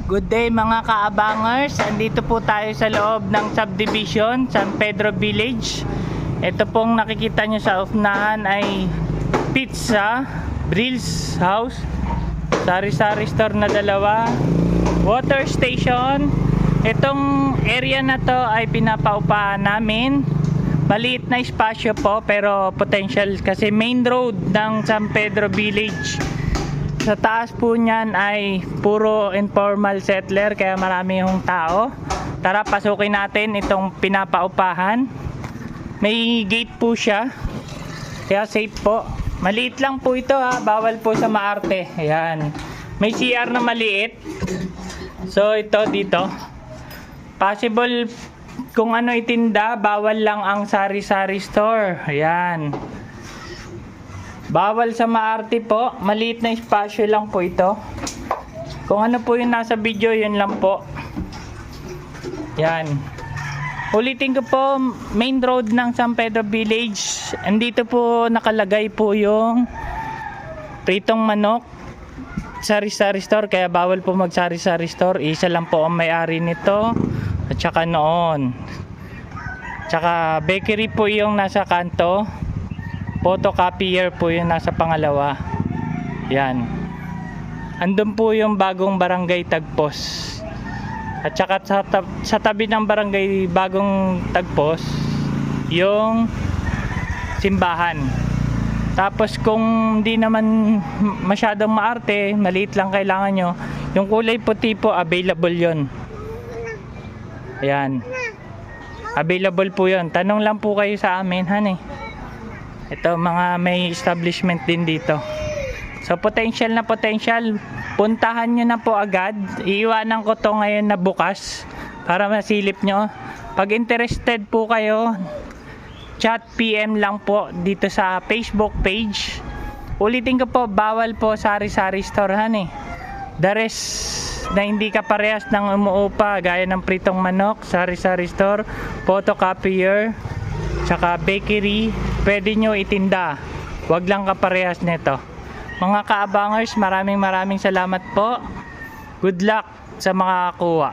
Good day mga kaabangers, andito po tayo sa loob ng subdivision San Pedro Village. Ito pong nakikita nyo sa unahan ay Pizza Brills House, sari-sari store na dalawa, water station. Itong area na to ay pinapaupahan namin. Maliit na espasyo po pero potential kasi main road ng San Pedro Village. Sa taas po niyan ay puro informal settler kaya marami yung tao. Tara, pasukin natin itong pinapaupahan. May gate po siya kaya safe po. Maliit lang po ito ha, bawal po sa maarte. Ayan. May CR na maliit. So ito dito. Possible kung ano itinda, bawal lang ang sari-sari store. Ayan. Bawal sa maarte po. Maliit na espasyo lang po ito. Kung ano po yung nasa video, yun lang po. Yan. Ulitin ko po, main road ng San Pedro Village. Andito po nakalagay po yung pritong manok, sari-sari store. Kaya bawal po mag sari-sari store. Isa lang po ang may-ari nito. At saka noon. Tsaka bakery po yung nasa kanto. Photocopier po yung nasa pangalawa. Yan. Andun po yung bagong barangay Tagpos. At saka sa tabi ng barangay bagong Tagpos, yung simbahan. Tapos kung hindi naman masyadong maarte, maliit lang kailangan nyo, yung kulay puti po, available yon. Ayan. Available po yon. Tanong lang po kayo sa amin, honey. Ito mga may establishment din dito. So potential na potential. Puntahan nyo na po agad. Iiwanan ko to ngayon na bukas para masilip nyo. Pag interested po kayo, chat PM lang po dito sa Facebook page. Ulitin ko po, bawal po sari-sari store han eh. The rest na hindi ka parehas ng umuupa gaya ng pritong manok, sari-sari store, photocopier, tsaka bakery, pwede nyo itinda. Wag lang kaparehas nito. Mga kaabangers, maraming salamat po. Good luck sa mga kuha.